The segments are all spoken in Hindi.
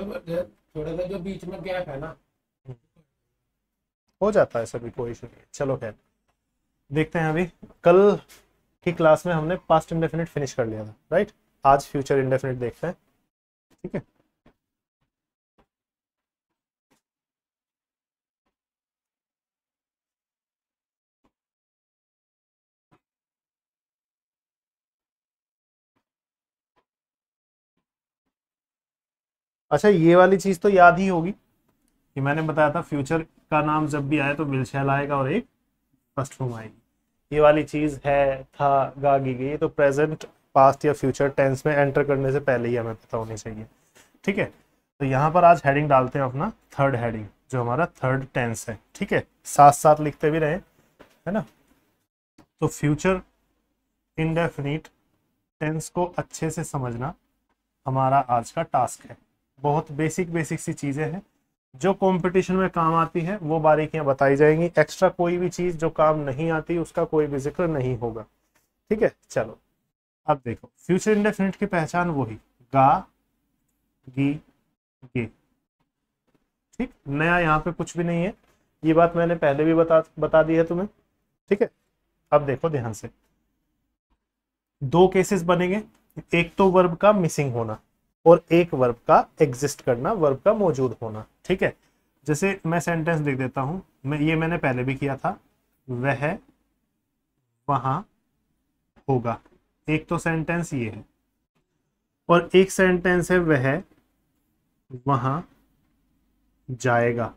तो थोड़ा सा जो बीच में गैप है ना। हो जाता है सभी, कोई इशू नहीं। चलो खैर, देखते हैं अभी। कल की क्लास में हमने पास्ट इंडेफिनिट फिनिश कर लिया था, राइट। आज फ्यूचर इंडेफिनिट देखते हैं, ठीक है। अच्छा, ये वाली चीज तो याद ही होगी कि मैंने बताया था फ्यूचर का नाम जब भी आए तो विल शैल आएगा और एक फर्स्ट फॉर्म आएगी। ये वाली चीज है, था, गा, गी गई, तो प्रेजेंट, पास्ट या फ्यूचर टेंस में एंटर करने से पहले ही हमें पता होनी चाहिए, ठीक है। तो यहाँ पर आज हेडिंग डालते हैं अपना थर्ड हेडिंग, जो हमारा थर्ड टेंस है, ठीक है। साथ साथ लिखते भी रहे, है ना। तो फ्यूचर इंडेफिनिट टेंस को अच्छे से समझना हमारा आज का टास्क है। बहुत बेसिक बेसिक सी चीजें हैं जो कंपटीशन में काम आती है, वो बारीकियां बताई जाएंगी। एक्स्ट्रा कोई भी चीज जो काम नहीं आती उसका कोई भी जिक्र नहीं होगा, ठीक है। चलो अब देखो, फ्यूचर इंडेफिनिट की पहचान वही, गा, गी, गे, ठीक। नया यहाँ पे कुछ भी नहीं है, ये बात मैंने पहले भी बता दी है तुम्हें, ठीक है। अब देखो ध्यान से, दो केसेस बनेंगे। एक तो वर्ब का मिसिंग होना और एक वर्ब का एग्जिस्ट करना, वर्ब का मौजूद होना, ठीक है। जैसे मैं सेंटेंस लिख देता हूं, मैंने पहले भी किया था, वह वहां होगा। एक तो सेंटेंस ये है और एक सेंटेंस है वह वहां जाएगा,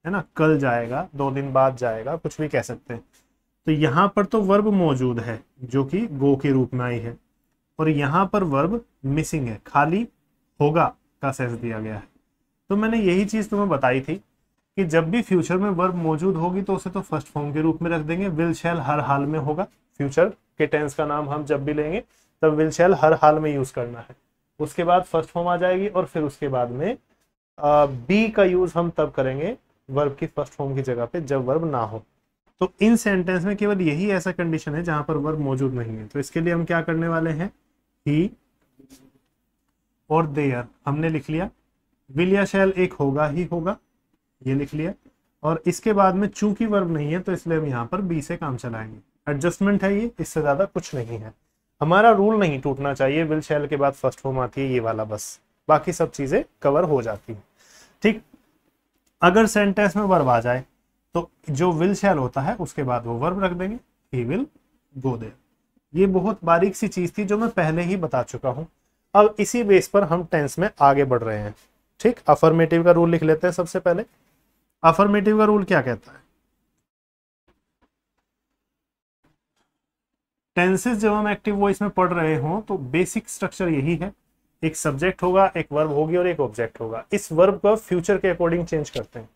है ना। कल जाएगा, 2 दिन बाद जाएगा, कुछ भी कह सकते हैं। तो यहां पर तो वर्ब मौजूद है जो कि गो के रूप में आई है, और यहां पर वर्ब मिसिंग है, खाली होगा का सेंस दिया गया है। तो मैंने यही चीज तुम्हें बताई थी कि जब भी फ्यूचर में वर्ब मौजूद होगी तो उसे तो फर्स्ट फॉर्म के रूप में रख देंगे, विल शैल हर हाल में होगा। फ्यूचर के टेंस का नाम हम जब भी लेंगे तब विल शैल हर हाल में यूज करना है। उसके बाद फर्स्ट फॉर्म आ जाएगी और फिर उसके बाद में बी का यूज हम तब करेंगे वर्ब की फर्स्ट फॉर्म की जगह पे जब वर्ब ना हो। तो इन सेंटेंस में केवल यही ऐसा कंडीशन है जहां पर वर्ब मौजूद नहीं है। तो इसके लिए हम क्या करने वाले हैं, ही और देयर हमने लिख लिया, विल या शैल एक होगा ही होगा, ये लिख लिया। और इसके बाद में चूंकि वर्ब नहीं है तो इसलिए हम यहाँ पर बी से काम चलाएंगे। एडजस्टमेंट है ये, इससे ज्यादा कुछ नहीं है। हमारा रूल नहीं टूटना चाहिए, विल शैल के बाद फर्स्ट फॉर्म आती है ये वाला, बस बाकी सब चीजें कवर हो जाती है, ठीक। अगर सेंटेंस में वर्ब आ जाए तो जो विल शैल होता है उसके बाद वो वर्ब रख देंगे, ही विल गो देयर। ये बहुत बारीक सी चीज थी जो मैं पहले ही बता चुका हूं। अब इसी बेस पर हम टेंस में आगे बढ़ रहे हैं, ठीक। अफर्मेटिव का रूल लिख लेते हैं सबसे पहले। अफर्मेटिव का रूल क्या कहता है, टेंसेस जब हम एक्टिव वॉइस में पढ़ रहे हो तो बेसिक स्ट्रक्चर यही है, एक सब्जेक्ट होगा, एक वर्ब होगी और एक ऑब्जेक्ट होगा। इस वर्ब को फ्यूचर के अकॉर्डिंग चेंज करते हैं,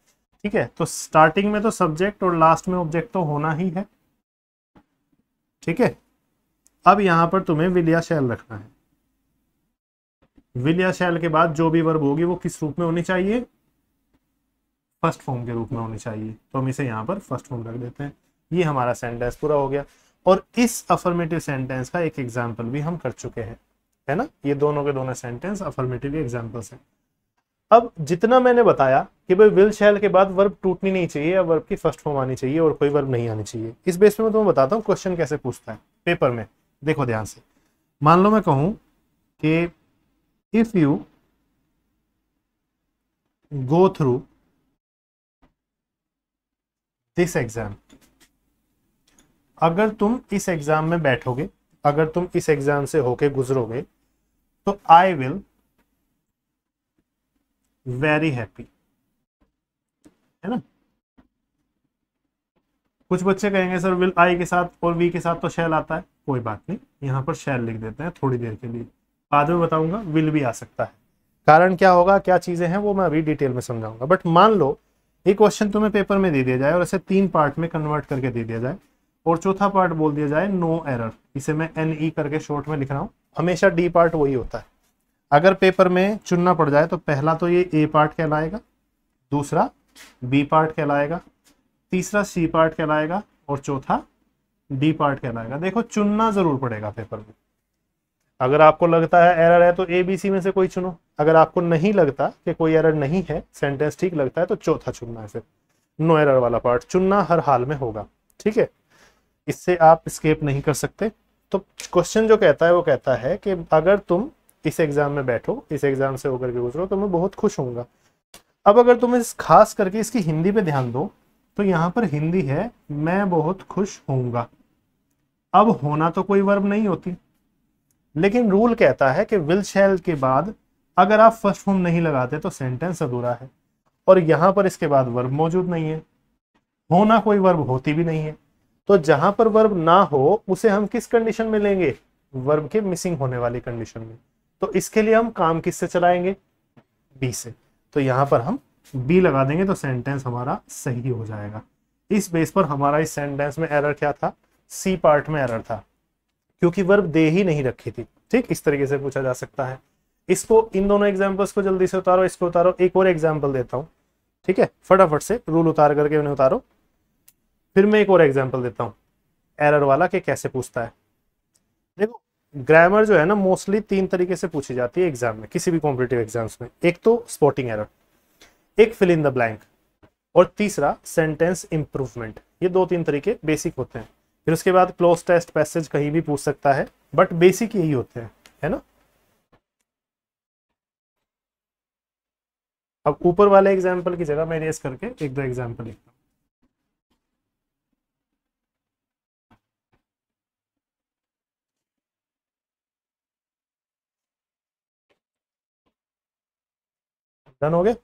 ठीक है। तो स्टार्टिंग में तो सब्जेक्ट और लास्ट में ऑब्जेक्ट तो होना ही है, ठीक है। अब यहां पर तुम्हें विल या शैल रखना है। विल या शैल के बाद जो भी वर्ब होगी वो किस रूप में होनी चाहिए, फर्स्ट फॉर्म के रूप में होनी चाहिए। तो हम इसे यहाँ पर फर्स्ट फॉर्म रख देते हैं। ये हमारा सेंटेंस पूरा हो गया। और इस अफर्मेटिव सेंटेंस का एक एग्जाम्पल भी हम कर चुके हैं, है ना। ये दोनों के दोनों सेंटेंस अफर्मेटिव एग्जाम्पल्स हैं। अब जितना मैंने बताया कि भाई विल शैल के बाद वर्ब टूटनी नहीं चाहिए या वर्ब की फर्स्ट फॉर्म आनी चाहिए और कोई वर्ब नहीं आनी चाहिए, इस बेस पे मैं तुम्हें बताता हूँ क्वेश्चन कैसे पूछता है पेपर में। देखो ध्यान से, मान लो मैं कहूं कि if you go through this exam, अगर तुम इस एग्जाम में बैठोगे, अगर तुम इस एग्जाम से होके गुजरोगे तो आई विल वेरी हैप्पी, है ना। कुछ बच्चे कहेंगे सर विल आई के साथ और वी के साथ तो शैल आता है, कोई बात नहीं, यहां पर शैल लिख देते हैं थोड़ी देर के लिए, बाद में बताऊंगा विल भी आ सकता है। कारण क्या होगा, क्या चीजें हैं, वो मैं अभी डिटेल में समझाऊंगा। बट मान लो एक क्वेश्चन तुम्हें पेपर में दे दिया जाए और इसे 3 पार्ट में कन्वर्ट करके दे दिया जाए और चौथा पार्ट बोल दिया जाए नो एरर, इसे मैं NE करके शॉर्ट में लिख रहा हूं। हमेशा डी पार्ट वही होता है। अगर पेपर में चुनना पड़ जाए तो पहला तो ये ए पार्ट कहलाएगा, दूसरा बी पार्ट कहलाएगा, तीसरा सी पार्ट कहलाएगा और चौथा डी पार्ट कहलाएगा। देखो चुनना जरूर पड़ेगा पेपर में। अगर आपको लगता है एरर है तो ABC में से कोई चुनो, अगर आपको नहीं लगता कि कोई एरर नहीं है, सेंटेंस ठीक लगता है, तो चौथा चुनना है। फिर नो एरर वाला पार्ट चुनना हर हाल में होगा, ठीक है, इससे आप स्केप नहीं कर सकते। तो क्वेश्चन जो कहता है वो कहता है कि अगर तुम इस एग्जाम में बैठो, इस एग्जाम से होकर के गुजरो, तो मैं बहुत खुश होऊंगा। अब अगर तुम इस खास करके इसकी हिंदी पे ध्यान दो, तो यहाँ पर हिंदी है मैं बहुत खुश होऊंगा। अब होना तो कोई वर्ब नहीं होती, लेकिन रूल कहता है कि विल शैल के बाद अगर आप फर्स्ट फॉर्म नहीं लगाते तो सेंटेंस अधूरा है, और यहां पर इसके बाद वर्ब मौजूद नहीं है, होना कोई वर्ब होती भी नहीं है। तो जहां पर वर्ब ना हो उसे हम किस कंडीशन में लेंगे, वर्ब के मिसिंग होने वाली कंडीशन में। तो इसके लिए हम काम किससे चलाएंगे, बी से। तो यहां पर हम बी लगा देंगे तो सेंटेंस हमारा सही हो जाएगा। इस बेस पर हमारा इस सेंटेंस में एरर क्या था, सी पार्ट में एरर था, क्योंकि वर्ब दे ही नहीं रखी थी। ठीक, इस तरीके से पूछा जा सकता है। इसको, इन दोनों एग्जांपल्स को जल्दी से उतारो, इसको उतारो। एक और एग्जांपल देता हूं, ठीक है, फटाफट से रूल उतार करके उन्हें उतारो। फिर मैं एक और एग्जांपल देता हूं एरर वाला कि कैसे पूछता है। देखो, ग्रामर जो है ना मोस्टली 3 तरीके से पूछी जाती है एग्जाम में, किसी भी कॉम्पिटिटिव एग्जाम्स में। एक तो स्पॉटिंग एरर, एक फिल इन द ब्लैंक, और तीसरा सेंटेंस इंप्रूवमेंट। ये 2-3 तरीके बेसिक होते हैं। फिर उसके बाद क्लोज टेस्ट पैसेज कहीं भी पूछ सकता है, बट बेसिक यही होते हैं, है ना। अब ऊपर वाले एग्जाम्पल की जगह मैं इरेज करके 1-2 एग्जाम्पल लिखता हूँ। डन हो गए,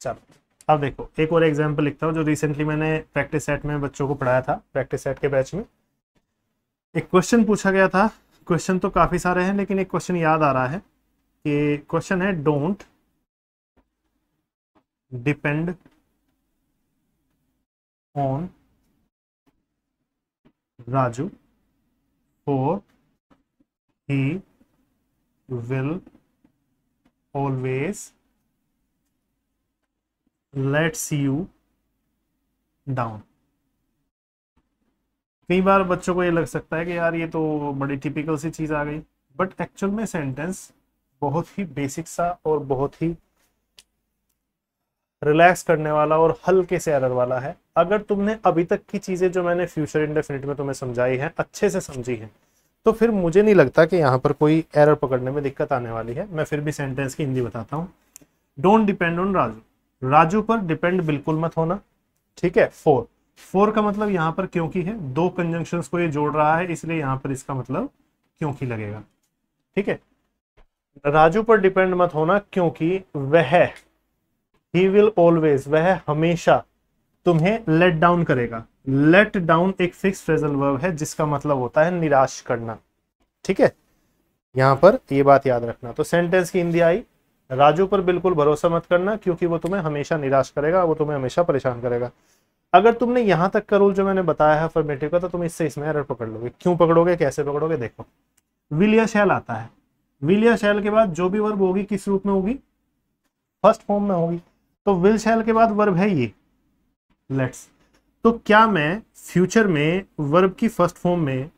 चलो अब देखो एक और एग्जाम्पल लिखता हूँ जो रिसेंटली मैंने प्रैक्टिस सेट में बच्चों को पढ़ाया था, प्रैक्टिस सेट के बैच में। एक क्वेश्चन पूछा गया था, क्वेश्चन तो काफी सारे हैं लेकिन एक क्वेश्चन याद आ रहा है कि क्वेश्चन है don't depend on Raju for he will always let's you down. कई बार बच्चों को ये लग सकता है कि यार ये तो बड़ी टिपिकल सी चीज आ गई, बट एक्चुअल में सेंटेंस बहुत ही बेसिक सा और बहुत ही रिलैक्स करने वाला और हल्के से एरर वाला है। अगर तुमने अभी तक की चीजें जो मैंने फ्यूचर इंडेफिनिट में तुम्हें समझाई हैं अच्छे से समझी हैं, तो फिर मुझे नहीं लगता कि यहाँ पर कोई एरर पकड़ने में दिक्कत आने वाली है। मैं फिर भी सेंटेंस की हिंदी बताता हूँ। Don't depend on Raju, Raju पर डिपेंड बिल्कुल मत होना, ठीक है। फोर का मतलब यहाँ पर क्योंकि है, 2 कंजंक्शंस को ये जोड़ रहा है, इसलिए यहाँ पर इसका मतलब क्योंकि लगेगा, ठीक है। राजू पर डिपेंड मत होना क्योंकि वह, ही विल ऑलवेज, वह हमेशा तुम्हें लेट डाउन करेगा। लेट डाउन एक फिक्स फ्रेजल वर्ब है जिसका मतलब होता है निराश करना, ठीक है। यहां पर ये बात याद रखना। तो सेंटेंस की हिंदी आई, राजू पर बिल्कुल भरोसा मत करना क्योंकि वो तुम्हें हमेशा निराश करेगा, वो तुम्हें हमेशा परेशान करेगा। अगर तुमने यहां तक का रूल जो मैंने बताया है अफर्मेटिव का, तो तुम इससे इसमें एरर पकड़ लोगे। क्यों पकड़ोगे, कैसे पकड़ोगे, देखो विल या शैल आता है, विल या शैल के बाद जो भी वर्ब होगी किस रूप में होगी, फर्स्ट फॉर्म में होगी। तो विल शैल के बाद वर्ब है ये लेट्स। तो क्या मैं फ्यूचर में वर्ब की फर्स्ट फॉर्म में,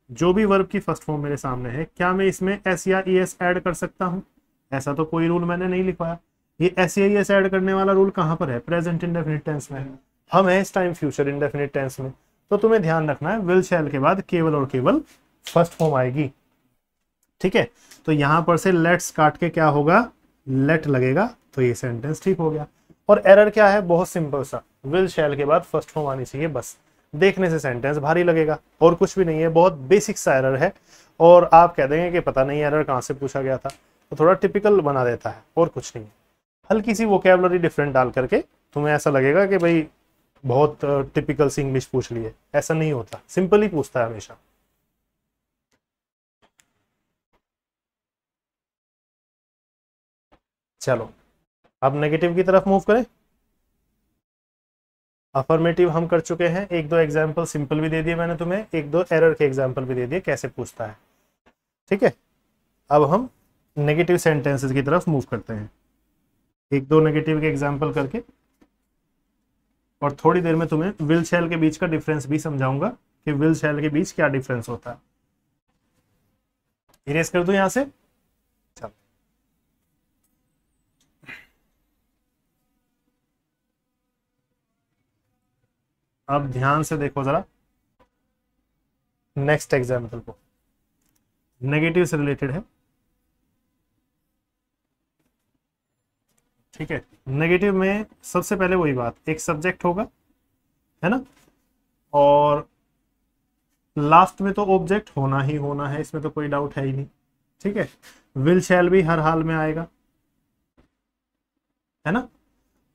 जो भी वर्ब की फर्स्ट फॉर्म मेरे सामने है, क्या मैं इसमें एस या ई एस ऐड कर सकता हूं? ऐसा तो कोई रूल मैंने नहीं लिखवाया। ये एस या ई एस ऐड करने वाला रूल कहां पर है, प्रेजेंट इंडेफिनिट टेंस में। हम है इस टाइम फ्यूचर इंडेफिनिट टेंस में। तो तुम्हें ध्यान रखना है विल शैल के बाद केवल और केवल फर्स्ट फॉर्म आएगी, ठीक है। तो यहां पर से लेट्स काट के क्या होगा, लेट लगेगा, तो ये सेंटेंस ठीक हो गया। और एरर क्या है, बहुत सिंपल सा, विल शैल के बाद फर्स्ट फॉर्म आनी चाहिए, बस। देखने से सेंटेंस भारी लगेगा और कुछ भी नहीं है, बहुत बेसिक सा एरर है। और आप कह देंगे कि पता नहीं एरर कहां से पूछा गया था, तो थोड़ा टिपिकल बना देता है और कुछ नहीं। हल्की सी वोकैबुलरी डिफरेंट डाल करके तुम्हें ऐसा लगेगा कि भाई बहुत टिपिकल सी इंग्लिश पूछ ली है, ऐसा नहीं होता, सिंपल ही पूछता है हमेशा। चलो अब नेगेटिव की तरफ मूव करें। अफर्मेटिव हम कर चुके हैं, 1-2 एग्जाम्पल सिंपल भी दे दिए मैंने तुम्हें, 1-2 एरर के एग्जाम्पल भी दे दिए कैसे पूछता है, ठीक है। अब हम नेगेटिव सेंटेंसेस की तरफ मूव करते हैं, 1-2 नेगेटिव के एग्जाम्पल करके, और थोड़ी देर में तुम्हें विल शैल के बीच का डिफरेंस भी समझाऊंगा कि विल शैल के बीच क्या डिफरेंस होता है। इरेज कर दूं यहां से, चलो अब ध्यान से देखो जरा नेक्स्ट एग्जाम्पल को, नेगेटिव से रिलेटेड है। ठीक है, नेगेटिव में सबसे पहले वही बात, एक सब्जेक्ट होगा, है ना, और लास्ट में तो ऑब्जेक्ट होना ही होना है, इसमें तो कोई डाउट है ही नहीं। ठीक है, विल शैल भी हर हाल में आएगा, है ना,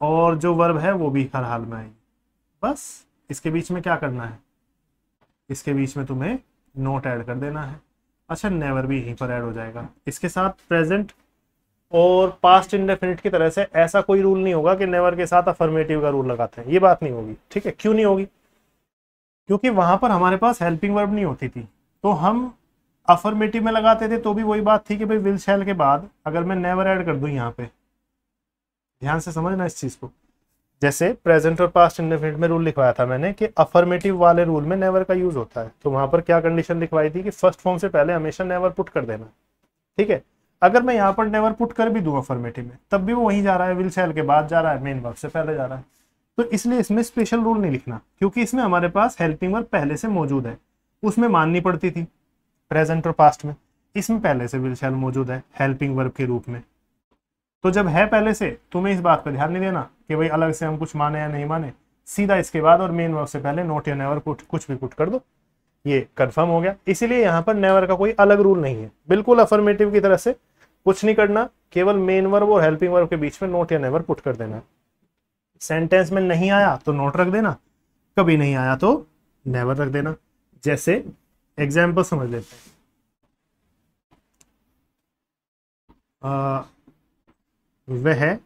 और जो वर्ब है वो भी हर हाल में आएगी। बस इसके बीच में क्या करना है, इसके बीच में तुम्हें नोट ऐड कर देना है। अच्छा, नेवर भी यहीं पर ऐड हो जाएगा। इसके साथ प्रेजेंट और पास्ट इंडेफिनिट की तरह से ऐसा कोई रूल नहीं होगा कि नेवर के साथ अफर्मेटिव का रूल लगाते हैं, ये बात नहीं होगी। ठीक है, क्यों नहीं होगी? क्योंकि वहां पर हमारे पास हेल्पिंग वर्ब नहीं होती थी, तो हम अफर्मेटिव में लगाते थे, तो भी वही बात थी कि भाई विल शैल के बाद अगर मैं नेवर ऐड कर दूं यहाँ पे, ध्यान से समझना इस चीज को। जैसे प्रेजेंट और पास्ट इंडेफिनिट में रूल लिखवाया था मैंने कि अफर्मेटिव वाले रूल में नेवर का यूज होता है, तो वहां पर क्या कंडीशन लिखवाई थी कि फर्स्ट फॉर्म से पहले हमेशा नेवर पुट कर देना। ठीक है, अगर मैं यहाँ पर नेवर पुट कर भी दूं अफर्मेटिव में, तब भी वो वहीं जा रहा है, विल शैल के बाद जा रहा है, मेन वर्ब से पहले जा रहा है। तो इसलिए इसमें स्पेशल रूल नहीं लिखना, क्योंकि इसमें हमारे पास हेल्पिंग वर्ब पहले से मौजूद है, उसमें माननी पड़ती थी प्रेजेंट और पास्ट में। इसमें पहले से विल शैल मौजूद है हेल्पिंग वर्ब के रूप में, तो जब है पहले से, तुम्हें इस बात पर ध्यान नहीं देना कि भाई अलग से हम कुछ माने या नहीं माने, सीधा इसके बाद और मेन वर्ब से पहले नोट या नेवर पुट कुछ भी पुट कर दो, ये कंफर्म हो गया। इसीलिए यहाँ पर नेवर का कोई अलग रूल नहीं है, बिल्कुल अफर्मेटिव की तरह से कुछ नहीं करना, केवल मेन वर्ब और हेल्पिंग वर्ब के बीच में नोट या नेवर पुट कर देना। सेंटेंस में नहीं आया तो नोट रख देना, कभी नहीं आया तो नेवर रख देना। जैसे एग्जाम्पल समझ लेते हैं, वह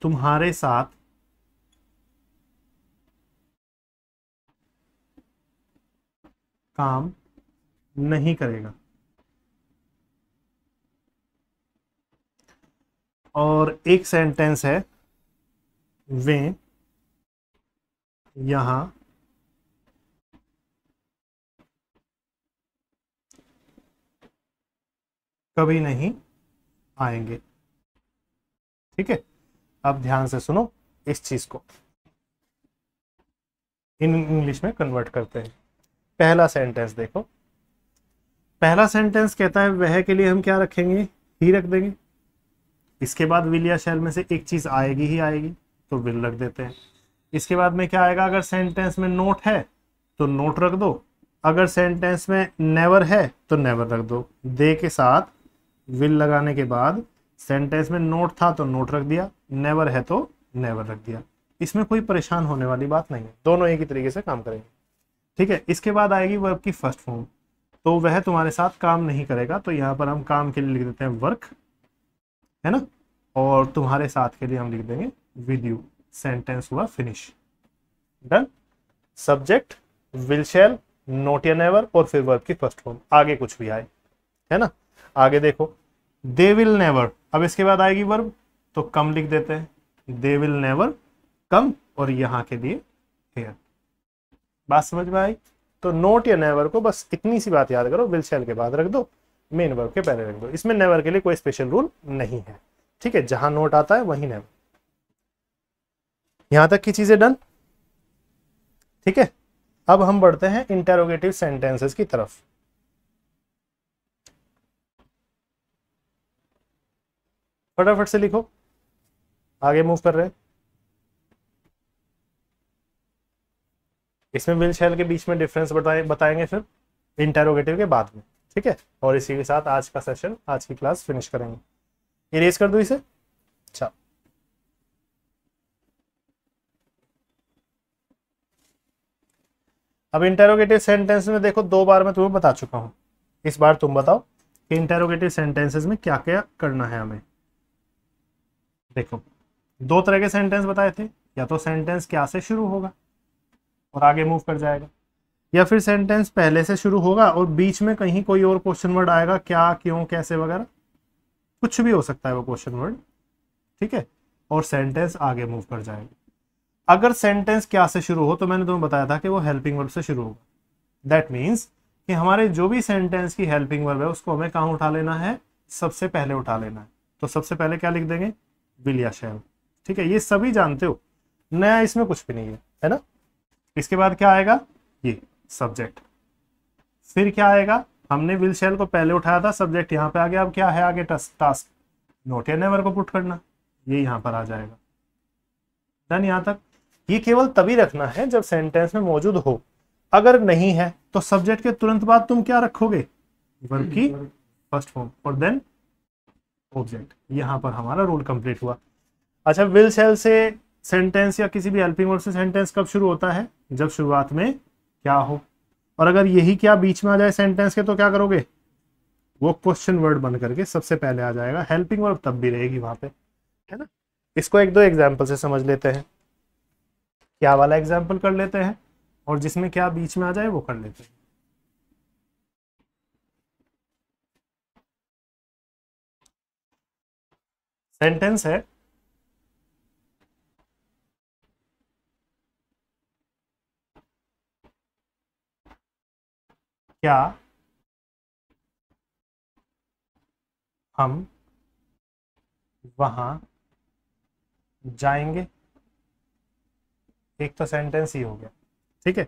तुम्हारे साथ काम नहीं करेगा। और एक सेंटेंस है, वे यहां कभी नहीं आएंगे। ठीक है, अब ध्यान से सुनो इस चीज को, इन इंग्लिश में कन्वर्ट करते हैं। पहला सेंटेंस देखो, पहला सेंटेंस कहता है वह के लिए हम क्या रखेंगे, ही रख देंगे। इसके बाद विल या शैल में से एक चीज आएगी ही आएगी, तो विल रख देते हैं। इसके बाद में क्या आएगा, अगर सेंटेंस में नोट है तो नोट रख दो, अगर सेंटेंस में नेवर है तो नेवर रख दो। दे के साथ विल लगाने के बाद सेंटेंस में नोट था तो नोट रख दिया, नेवर है तो नेवर रख दिया। इसमें कोई परेशान होने वाली बात नहीं है, दोनों एक ही तरीके से काम करेंगे। ठीक है, इसके बाद आएगी वर्ब की फर्स्ट फॉर्म, तो वह तुम्हारे साथ काम नहीं करेगा, तो यहाँ पर हम काम के लिए लिख देते हैं वर्क, है ना, और तुम्हारे साथ के लिए हम लिख देंगे विद यू। सेंटेंस हुआ finish, done. Subject will shell, note या नेवर, और फिर वर्ब की फर्स्ट फॉर्म, आगे कुछ भी आए, है ना। आगे देखो, दे विल नेवर, अब इसके बाद आएगी वर्ब, तो कम लिख देते हैं, दे विल नेवर कम, और यहां के लिए हियर। बात समझ में आई? तो नोट या नेवर को बस इतनी सी बात याद करो, विल शैल के बाद रख दो, मेन वर्ब के पहले रख दो। इसमें नेवर के लिए कोई स्पेशल रूल नहीं है। ठीक है, जहां नोट आता है वहीं नेवर। यहां तक की चीजें डन। ठीक है, अब हम बढ़ते हैं इंटेरोगेटिव सेंटेंसेस की तरफ। फटाफट से लिखो, आगे मूव कर रहे हैं। इसमें विल शैल के बीच में डिफरेंस बताएंगे फिर इंटेरोगेटिव के बाद में। ठीक है, और इसी के साथ आज का सेशन, आज की क्लास फिनिश करेंगे। इरेज कर दूं इसे, अच्छा। अब इंटेरोगेटिव सेंटेंस में देखो, 2 बार मैं तुम्हें बता चुका हूं, इस बार तुम बताओ कि इंटेरोगेटिव सेंटेंसेस में क्या क्या करना है हमें। देखो, 2 तरह के सेंटेंस बताए थे, या तो सेंटेंस क्या से शुरू होगा और आगे मूव कर जाएगा, या फिर सेंटेंस पहले से शुरू होगा और बीच में कहीं कोई और क्वेश्चन वर्ड आएगा, क्या, क्यों, कैसे वगैरह, कुछ भी हो सकता है वो क्वेश्चन वर्ड। ठीक है, और सेंटेंस आगे मूव कर जाएगा। अगर सेंटेंस क्या से शुरू हो, तो मैंने तुम्हें बताया था कि वो हेल्पिंग वर्ब से शुरू होगा। दैट मीन्स कि हमारे जो भी सेंटेंस की हेल्पिंग वर्ब है उसको हमें कहाँ उठा लेना है, सबसे पहले उठा लेना है। तो सबसे पहले क्या लिख देंगे, विल या शैल। ठीक है, ये सभी जानते हो, नया इसमें कुछ भी नहीं है ना। इसके बाद क्या आएगा, ये सब्जेक्ट। फिर क्या आएगा, हमने विल शैल को पहले उठाया था, सब्जेक्ट यहाँ पे आ गया। अब क्या है आगे, टास्क, नॉट या नेवर को पुट करना, ये यहाँ पर आ जाएगा। डन यहाँ तक। ये केवल तभी रखना है जब सेंटेंस में मौजूद हो, अगर नहीं है तो सब्जेक्ट के तुरंत बाद तुम क्या रखोगे, वर्ब की फर्स्ट फॉर्म और देन ऑब्जेक्ट। यहां पर हमारा रूल कंप्लीट हुआ। अच्छा, विल शैल से सेंटेंस या किसी भी हेल्पिंग वर्ब से सेंटेंस कब शुरू होता है, जब शुरुआत में क्या हो। और अगर यही क्या बीच में आ जाए सेंटेंस के तो क्या करोगे, वो क्वेश्चन वर्ड बन करके सबसे पहले आ जाएगा। हेल्पिंग वर्ब तब भी रहेगी वहां पे, है ना। इसको एक दो एग्जाम्पल से समझ लेते हैं। क्या वाला एग्जाम्पल कर लेते हैं और जिसमें क्या बीच में आ जाए वो कर लेते हैं। सेंटेंस है, क्या हम वहां जाएंगे। एक तो सेंटेंस ही हो गया, ठीक है।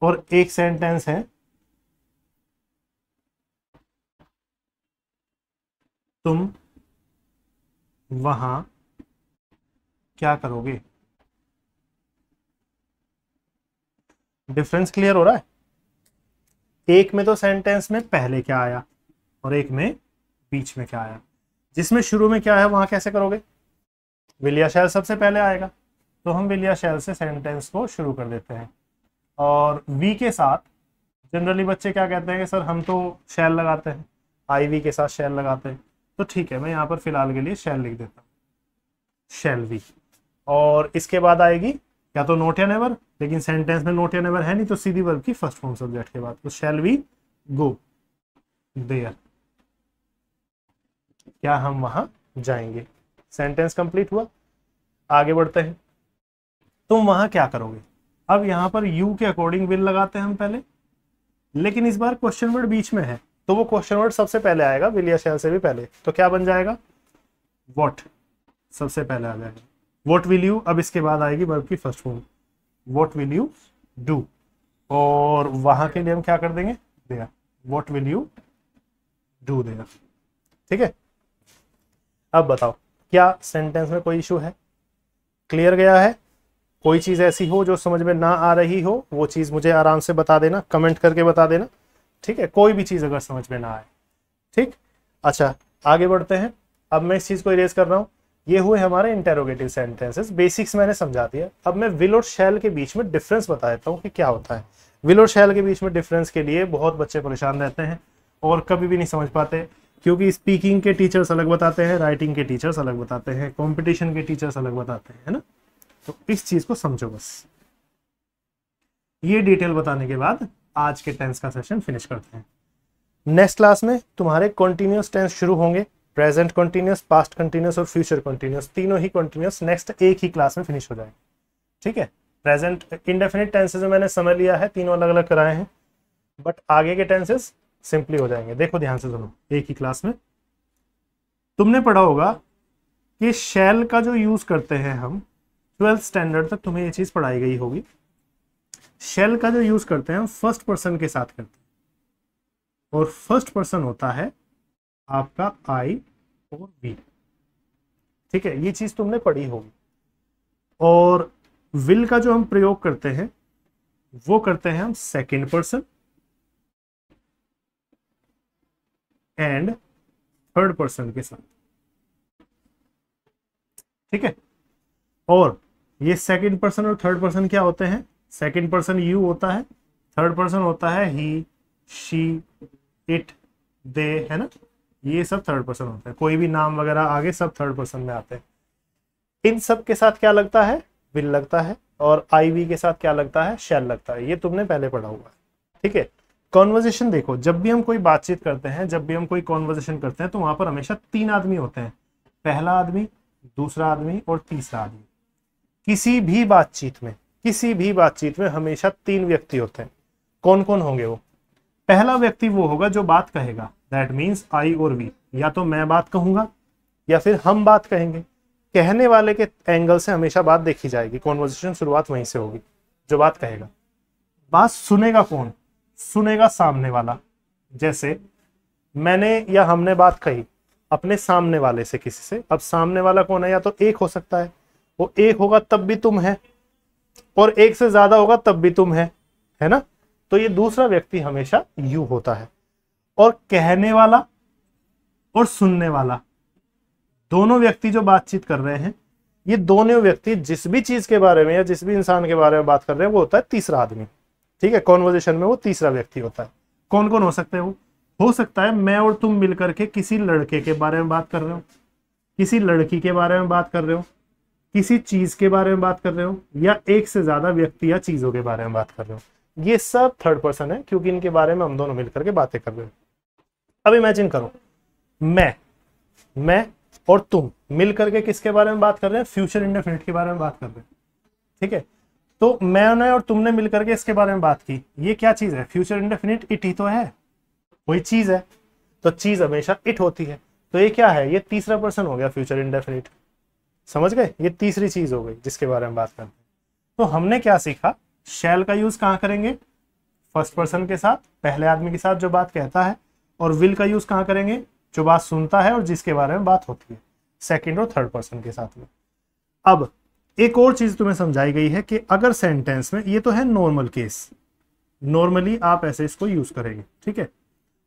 और एक सेंटेंस है, तुम वहां क्या करोगे। डिफरेंस क्लियर हो रहा है। एक में तो सेंटेंस में पहले क्या आया और एक में बीच में क्या आया। जिसमें शुरू में क्या है वहां कैसे करोगे, विल या शैल सबसे पहले आएगा, तो हम विल या शैल से सेंटेंस को शुरू कर देते हैं। और वी के साथ जनरली बच्चे क्या कहते हैं कि सर हम तो शैल लगाते हैं, आई वी के साथ शैल लगाते हैं, तो ठीक है मैं यहाँ पर फिलहाल के लिए शैल लिख देता हूँ, शैल वी। और इसके बाद आएगी या तो नोट या नेवर, लेकिन सेंटेंस में नोट या नेवर है नहीं, तो सीधी वर्ब की फर्स्ट फॉर्म सब्जेक्ट के बाद, तो शैल वी गो देयर, क्या हम वहां जाएंगे। सेंटेंस कंप्लीट हुआ। आगे बढ़ते हैं, तुम वहां क्या करोगे। अब यहां पर यू के अकॉर्डिंग विल लगाते हैं हम पहले, लेकिन इस बार क्वेश्चन वर्ड बीच में है, तो वो क्वेश्चन वर्ड सबसे पहले आएगा, विल या शैल से भी पहले। तो क्या बन जाएगा, व्हाट सबसे पहले आ जाएगा। व्हाट विल यू, अब इसके बाद आएगी वर्ब की first form, what will you do. और वहां के लिए हम क्या कर देंगे, there, what will you do there. ठीक है। अब बताओ क्या सेंटेंस में कोई इशू है, क्लियर गया है। कोई चीज ऐसी हो जो समझ में ना आ रही हो, वो चीज मुझे आराम से बता देना, कमेंट करके बता देना, ठीक है। कोई भी चीज अगर समझ में ना आए, ठीक। अच्छा आगे बढ़ते हैं। अब मैं इस चीज को इरेज कर रहा हूं। ये हुए हमारे इंटेरोगेटिव सेंटेंसेस, बेसिक्स मैंने समझा दिया। अब मैं विल और शैल के बीच में डिफरेंस बता देता हूँ कि क्या होता है। विल और शैल के बीच में डिफरेंस के लिए बहुत बच्चे परेशान रहते हैं और कभी भी नहीं समझ पाते, क्योंकि स्पीकिंग के टीचर्स अलग बताते हैं, राइटिंग के टीचर्स अलग बताते हैं, कॉम्पिटिशन के टीचर्स अलग बताते हैं, है ना। तो इस चीज को समझो बस। ये डिटेल बताने के बाद आज के टेंस का सेशन फिनिश करते हैं। नेक्स्ट क्लास में तुम्हारे कॉन्टिन्यूअस टेंस शुरू होंगे, प्रेजेंट कॉन्टिन्यूअस, पास्ट कॉन्टिन्यूअस और फ्यूचर कॉन्टिन्यूअस, तीनों ही कॉन्टिन्यूअस नेक्स्ट एक ही क्लास में फिनिश हो जाएंगे, ठीक है। प्रेजेंट इंडेफिनिट टेंसेस में मैंने समझ लिया है, तीनों अलग अलग कराए हैं, बट आगे के टेंसेस सिंपली हो जाएंगे। देखो ध्यान से सुनो, एक ही क्लास में तुमने पढ़ा होगा कि शैल का जो यूज करते हैं हम, 12th स्टैंडर्ड तक तुम्हें ये चीज पढ़ाई गई होगी। शेल का जो यूज करते हैं हम फर्स्ट पर्सन के साथ करते हैं, और फर्स्ट पर्सन होता है आपका आई और वी, ठीक है। ये चीज तुमने पढ़ी होगी। और विल का जो हम प्रयोग करते हैं वो करते हैं हम second person and third person के साथ, ठीक है। और ये सेकंड पर्सन और थर्ड पर्सन क्या होते हैं, सेकंड पर्सन यू होता है, थर्ड पर्सन होता है ही, शी, इट, दे, है ना। ये सब थर्ड पर्सन होता है, कोई भी नाम वगैरह आगे सब थर्ड पर्सन में आते हैं। इन सब के साथ क्या लगता है, विल लगता है, और आई वी के साथ क्या लगता है, शैल लगता है। ये तुमने पहले पढ़ा हुआ है, ठीक है। कॉन्वर्जेशन देखो, जब भी हम कोई बातचीत करते हैं, जब भी हम कोई कॉन्वर्जेशन करते हैं, तो वहां पर हमेशा तीन आदमी होते हैं, पहला आदमी, दूसरा आदमी और तीसरा आदमी। किसी भी बातचीत में हमेशा तीन व्यक्ति होते हैं। कौन कौन होंगे वो, पहला व्यक्ति वो होगा जो बात कहेगा, दैट मीन्स आई और वी, या तो मैं बात कहूंगा या फिर हम बात कहेंगे। कहने वाले के एंगल से हमेशा बात देखी जाएगी, कॉन्वर्सेशन शुरुआत वहीं से होगी, जो बात कहेगा। बात सुनेगा कौन? सुनेगा सामने वाला। जैसे मैंने या हमने बात कही अपने सामने वाले से किसी से, अब सामने वाला कौन है? या तो एक हो सकता है, वो एक होगा तब भी तुम है, और एक से ज्यादा होगा तब भी तुम है ना? तो ये दूसरा व्यक्ति हमेशा यू होता है। और कहने वाला और सुनने वाला दोनों व्यक्ति जो बातचीत कर रहे हैं, ये दोनों व्यक्ति जिस भी चीज के बारे में या जिस भी इंसान के बारे में बात कर रहे हैं वो होता है तीसरा आदमी। ठीक है, कॉन्वर्जेशन में वो तीसरा व्यक्ति होता है। कौन कौन हो सकते हैं वो? हो सकता है मैं और तुम मिलकर के किसी लड़के के बारे में बात कर रहे हो, किसी लड़की के बारे में बात कर रहे हो, किसी चीज के बारे में बात कर रहे हो, या एक से ज्यादा व्यक्ति या चीजों के बारे में बात कर रहे हो। ये सब थर्ड पर्सन है, क्योंकि इनके बारे में हम दोनों मिलकर के बातें कर रहे हो। अब इमेजिन करो, मैं और तुम मिलकर के किसके बारे में बात कर रहे हैं? फ्यूचर इंडेफिनिट के बारे में बात कर रहे हैं। ठीक है, तो मैंने और तुमने मिलकर के इसके बारे में बात की। ये क्या चीज है? Future indefinite. इट ही तो है, वही चीज है। तो चीज हमेशा इट होती है। तो ये क्या है? ये तीसरा पर्सन हो गया, फ्यूचर इंडेफिनिट। समझ गए? ये तीसरी चीज हो गई जिसके बारे में बात करते हैं। तो हमने क्या सीखा? शैल का यूज कहाँ करेंगे? फर्स्ट पर्सन के साथ, पहले आदमी के साथ जो बात कहता है। और विल का यूज कहाँ करेंगे? जो बात सुनता है और जिसके बारे में बात होती है, सेकंड और थर्ड पर्सन के साथ में। अब एक और चीज तुम्हें समझाई गई है कि अगर सेंटेंस में, ये तो है नॉर्मल केस, नॉर्मली आप ऐसे इसको यूज करेंगे। ठीक है,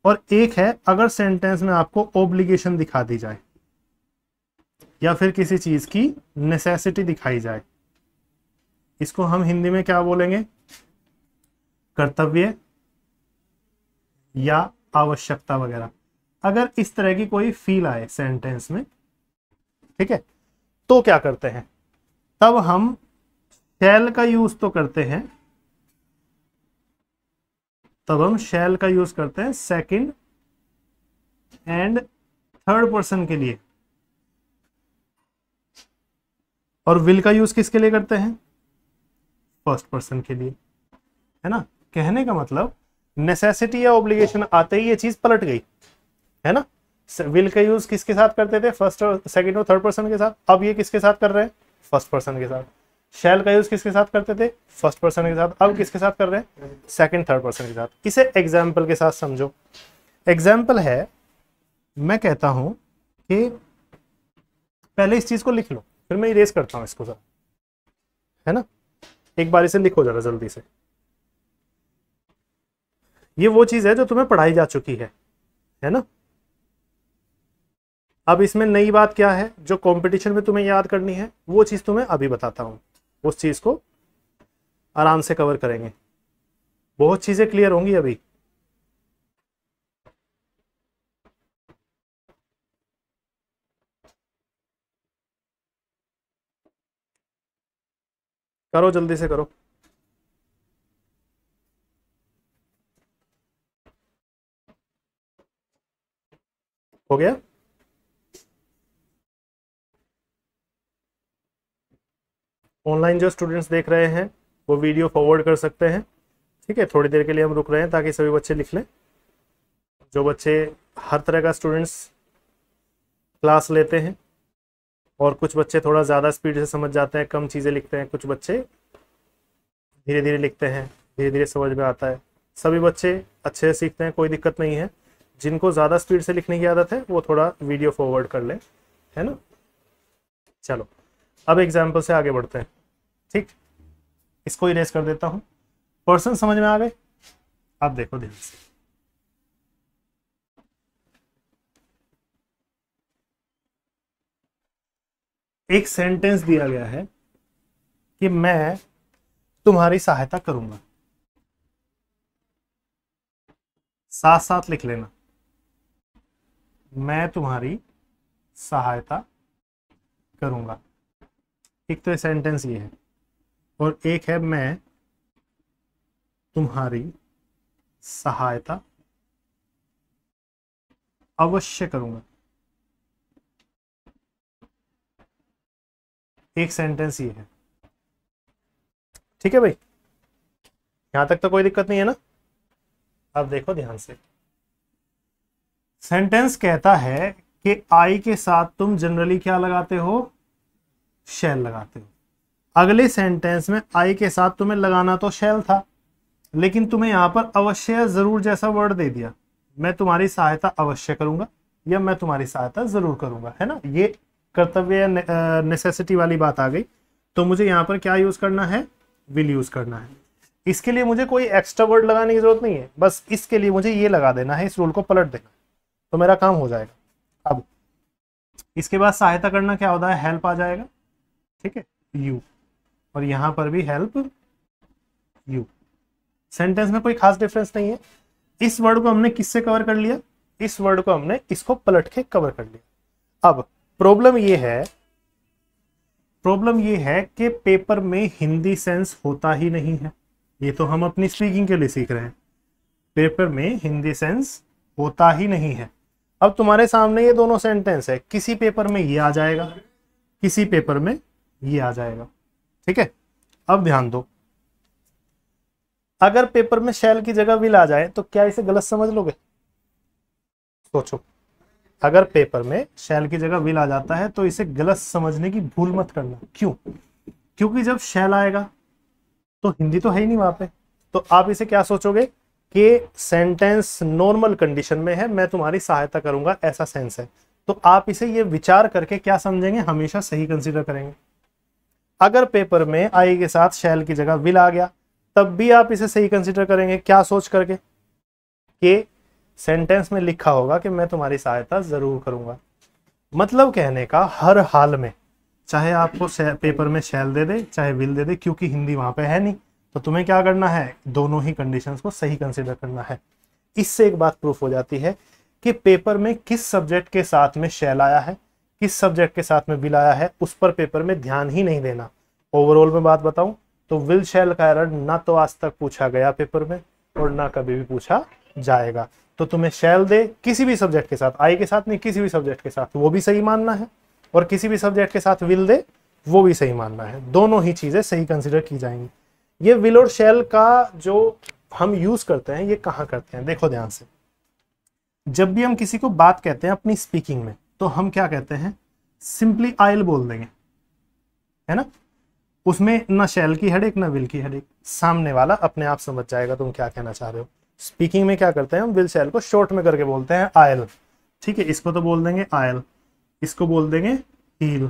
और एक है अगर सेंटेंस में आपको ऑब्लिगेशन दिखा दी जाए या फिर किसी चीज की नेसेसिटी दिखाई जाए, इसको हम हिंदी में क्या बोलेंगे? कर्तव्य या आवश्यकता वगैरह। अगर इस तरह की कोई फील आए सेंटेंस में, ठीक है, तो क्या करते हैं? तब हम शैल का यूज तो करते हैं, तब हम शैल का यूज करते हैं सेकंड एंड थर्ड पर्सन के लिए। और विल का यूज किसके लिए करते हैं? फर्स्ट पर्सन के लिए, है ना? कहने का मतलब नेसेसिटी या ऑब्लिगेशन आते ही ये चीज पलट गई, है ना? विल का यूज किसके साथ करते थे? फर्स्ट और सेकंड और थर्ड पर्सन के साथ। अब ये किसके साथ कर रहे हैं? फर्स्ट पर्सन के साथ। शैल का यूज किसके साथ करते थे? फर्स्ट पर्सन के साथ। अब किसके साथ कर रहे हैं? सेकंड थर्ड पर्सन के साथ। इसे एग्जाम्पल के साथ समझो। एग्जाम्पल है, मैं कहता हूं कि पहले इस चीज को लिख लो, फिर मैं इरेज करता हूं इसको, है ना? एक बार इसे लिखो जरा जल्दी से। ये वो चीज है जो तुम्हें पढ़ाई जा चुकी है ना? अब इसमें नई बात क्या है जो कंपटीशन में तुम्हें याद करनी है? वो चीज तुम्हें अभी बताता हूं, उस चीज को आराम से कवर करेंगे। बहुत चीजें क्लियर होंगी अभी। करो जल्दी से करो। हो गया? ऑनलाइन जो स्टूडेंट्स देख रहे हैं वो वीडियो फॉरवर्ड कर सकते हैं। ठीक है, थोड़ी देर के लिए हम रुक रहे हैं ताकि सभी बच्चे लिख लें। जो बच्चे, हर तरह का स्टूडेंट्स क्लास लेते हैं, और कुछ बच्चे थोड़ा ज़्यादा स्पीड से समझ जाते हैं, कम चीज़ें लिखते हैं। कुछ बच्चे धीरे धीरे लिखते हैं, धीरे धीरे समझ में आता है। सभी बच्चे अच्छे से सीखते हैं, कोई दिक्कत नहीं है। जिनको ज़्यादा स्पीड से लिखने की आदत है वो थोड़ा वीडियो फॉरवर्ड कर लें, है ना? चलो अब एग्जाम्पल से आगे बढ़ते हैं। ठीक, इसको इरेज कर देता हूं। पर्सन समझ में आ गए? आप देखो ध्यान से। एक सेंटेंस दिया गया है कि मैं तुम्हारी सहायता करूंगा। साथ साथ लिख लेना, मैं तुम्हारी सहायता करूंगा। एक तो ये सेंटेंस ये है, और एक है मैं तुम्हारी सहायता अवश्य करूंगा। एक सेंटेंस ये है। ठीक है भाई, यहां तक तो कोई दिक्कत नहीं है ना? अब देखो ध्यान से। सेंटेंस कहता है कि आई के साथ तुम जनरली क्या लगाते हो? शैल लगाते हो। अगले सेंटेंस में आई के साथ तुम्हें लगाना तो शैल था, लेकिन तुम्हें यहां पर अवश्य जरूर जैसा वर्ड दे दिया। मैं तुम्हारी सहायता अवश्य करूंगा या मैं तुम्हारी सहायता जरूर करूंगा, है ना। ये कर्तव्य नेसेसिटी वाली बात आ गई। तो मुझे यहाँ पर क्या यूज करना है, विल यूज करना है। इसके लिए मुझे कोई एक्स्ट्रा वर्ड लगाने की जरूरत नहीं है, बस इसके लिए मुझे ये लगा देना है, इस रूल को पलट देना, तो मेरा काम हो जाएगा। अब इसके बाद सहायता करना क्या होता है, हेल्प आ जाएगा, ठीक है, यू, और यहां पर भी हेल्प यू। सेंटेंस में कोई खास डिफरेंस नहीं है। इस वर्ड को हमने किससे कवर कर लिया, इस वर्ड को हमने इसको पलट के कवर कर लिया। अब प्रॉब्लम ये है कि पेपर में हिंदी सेंस होता ही नहीं है। ये तो हम अपनी स्पीकिंग के लिए सीख रहे हैं, पेपर में हिंदी सेंस होता ही नहीं है। अब तुम्हारे सामने ये दोनों सेंटेंस है, किसी पेपर में ये आ जाएगा, किसी पेपर में ये आ जाएगा, ठीक है। अब ध्यान दो, अगर पेपर में शैल की जगह विल आ जाए तो क्या इसे गलत समझ लोगे? सोचो, अगर पेपर में शैल की जगह विल आ जाता है तो इसे गलत समझने की भूल मत करना। क्यों? क्योंकि जब शैल आएगा तो हिंदी तो है ही नहीं वहां पे, तो आप इसे क्या सोचोगे कि सेंटेंस नॉर्मल कंडीशन में है, मैं तुम्हारी सहायता करूंगा, ऐसा सेंस है। तो आप इसे ये विचार करके क्या समझेंगे, हमेशा सही कंसीडर करेंगे। अगर पेपर में आई के साथ शैल की जगह विल आ गया तब भी आप इसे सही कंसीडर करेंगे, क्या सोच करके कि सेंटेंस में लिखा होगा कि मैं तुम्हारी सहायता जरूर करूंगा। मतलब कहने का हर हाल में, चाहे आपको पेपर में शैल दे दे चाहे विल दे दे, क्योंकि हिंदी वहां पे है नहीं, तो तुम्हें क्या करना है, दोनों ही कंडीशंस को सही कंसीडर करना है। इससे एक बात प्रूफ हो जाती है कि पेपर में किस सब्जेक्ट के साथ में शैल आया है, किस सब्जेक्ट के साथ में विल आया है, उस पर पेपर में ध्यान ही नहीं देना। ओवरऑल में बात बताऊं तो विल शैल का एरर ना तो आज तक पूछा गया पेपर में और ना कभी भी पूछा जाएगा। तो तुम्हें शैल दे किसी भी सब्जेक्ट के साथ, आई के साथ नहीं, किसी भी सब्जेक्ट के साथ, वो भी सही मानना है, और किसी भी सब्जेक्ट के साथ विल दे वो भी सही मानना है। दोनों ही चीजें सही कंसीडर की जाएंगी। ये विल और शैल का जो हम यूज करते हैं ये कहाँ करते हैं, देखो ध्यान से। जब भी हम किसी को बात कहते हैं अपनी स्पीकिंग में तो हम क्या कहते हैं, सिंपली आई विल बोल देंगे, है ना। उसमें ना शैल की हेडेक ना विल की हेडेक, सामने वाला अपने आप समझ जाएगा तुम क्या कहना चाह रहे हो। स्पीकिंग में क्या करते हैं हम, विल शैल को शॉर्ट में करके बोलते हैं आयल, ठीक है। इसको तो बोल देंगे आयल, इसको बोल देंगे हील,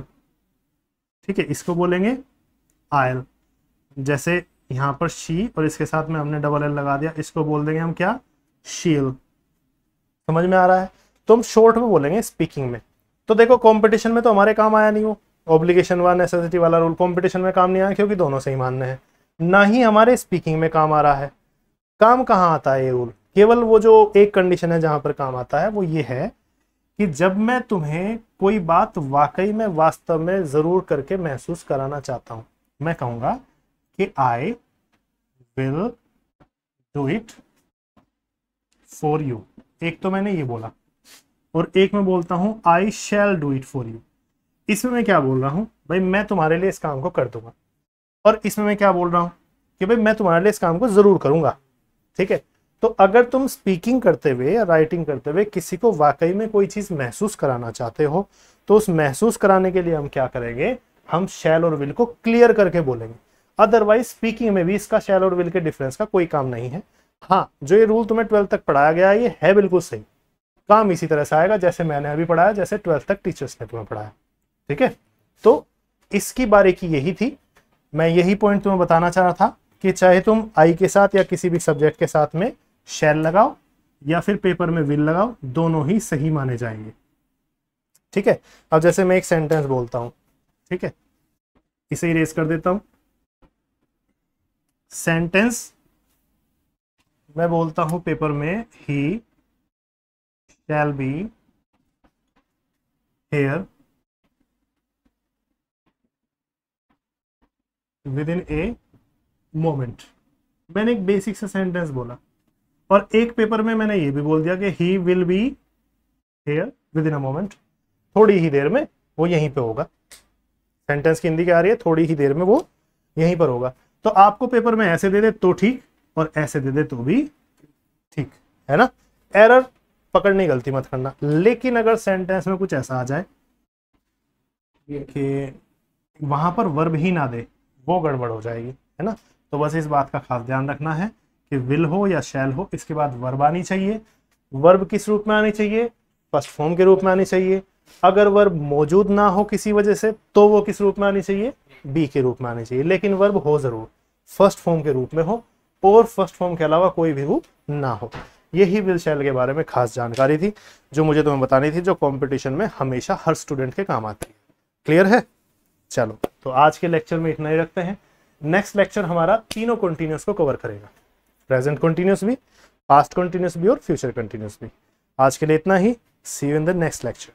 ठीक है, इसको बोलेंगे आयल। जैसे यहां पर शी और इसके साथ में हमने डबल एल लगा दिया, इसको बोल देंगे हम क्या, शील। समझ में आ रहा है? तो हम शॉर्ट में बोलेंगे स्पीकिंग में। तो देखो कंपटीशन में तो हमारे काम आया नहीं, वो ऑब्लिगेशन व नेसेसिटी वाला रूल कंपटीशन में काम नहीं आया, क्योंकि दोनों सही मानने हैं। ना ही हमारे स्पीकिंग में काम आ रहा है। काम कहाँ आता है ये रूल, केवल वो जो एक कंडीशन है जहां पर काम आता है वो ये है कि जब मैं तुम्हें कोई बात वाकई में वास्तव में जरूर करके महसूस कराना चाहता हूं, मैं कहूंगा कि I will do it for you. एक तो मैंने ये बोला, और एक मैं बोलता हूं I shall do it for you. इसमें मैं क्या बोल रहा हूं, भाई मैं तुम्हारे लिए इस काम को कर दूंगा, और इसमें मैं क्या बोल रहा हूं कि भाई मैं तुम्हारे लिए इस काम को जरूर करूंगा, ठीक है। तो अगर तुम स्पीकिंग करते हुए या राइटिंग करते हुए किसी को वाकई में कोई चीज महसूस कराना चाहते हो तो उस महसूस कराने के लिए हम क्या करेंगे, हम शैल और विल को क्लियर करके बोलेंगे। अदरवाइज स्पीकिंग में भी इसका शैल और विल के डिफरेंस का कोई काम नहीं है। हाँ, जो ये रूल तुम्हें 12th तक पढ़ाया गया है ये है बिल्कुल सही, काम इसी तरह से आएगा जैसे मैंने अभी पढ़ाया, जैसे 12th तक टीचर्स ने तुम्हें पढ़ाया, ठीक है। तो इसकी बारीकी यही थी, मैं यही पॉइंट तुम्हें बताना चाह रहा था कि चाहे तुम आई के साथ या किसी भी सब्जेक्ट के साथ में शैल लगाओ या फिर पेपर में विल लगाओ, दोनों ही सही माने जाएंगे, ठीक है। अब जैसे मैं एक सेंटेंस बोलता हूं, ठीक है, इसे इरेज कर देता हूं। सेंटेंस मैं बोलता हूं पेपर में ही shall be here within a moment. मैंने एक बेसिक सा सेंटेंस बोला, और एक पेपर में मैंने ये भी बोल दिया कि he will be here with in a moment, थोड़ी ही देर में वो यहीं पे होगा। सेंटेंस की हिंदी क्या आ रही है, थोड़ी ही देर में वो यहीं पर होगा। तो आपको पेपर में ऐसे दे दे तो ठीक, और ऐसे दे दे तो भी ठीक, है ना। एरर पकड़ने की गलती मत करना। लेकिन अगर सेंटेंस में कुछ ऐसा आ जाए कि वहां पर वर्ब ही ना दे, वो गड़बड़ हो जाएगी, है ना। तो बस इस बात का खास ध्यान रखना है कि विल हो या शैल हो, इसके बाद वर्ब आनी चाहिए। वर्ब किस रूप में आनी चाहिए? फर्स्ट फॉर्म के रूप में आनी चाहिए। अगर वर्ब मौजूद ना हो किसी वजह से तो वो किस रूप में आनी चाहिए? बी के रूप में आनी चाहिए। लेकिन वर्ब हो जरूर, फर्स्ट फॉर्म के रूप में हो और फर्स्ट फॉर्म के अलावा कोई भी रूप ना हो। यही विल शैल के बारे में खास जानकारी थी जो मुझे तुम्हें बतानी थी, जो कंपटीशन में हमेशा हर स्टूडेंट के काम आती है। क्लियर है? चलो, तो आज के लेक्चर में इतना ही रखते हैं। नेक्स्ट लेक्चर हमारा तीनों कंटिन्यूअस को कवर करेगा, प्रेजेंट कंटिन्यूअस भी, पास्ट कंटिन्यूअस भी और फ्यूचर कंटिन्यूअस भी। आज के लिए इतना ही। See you in the next lecture.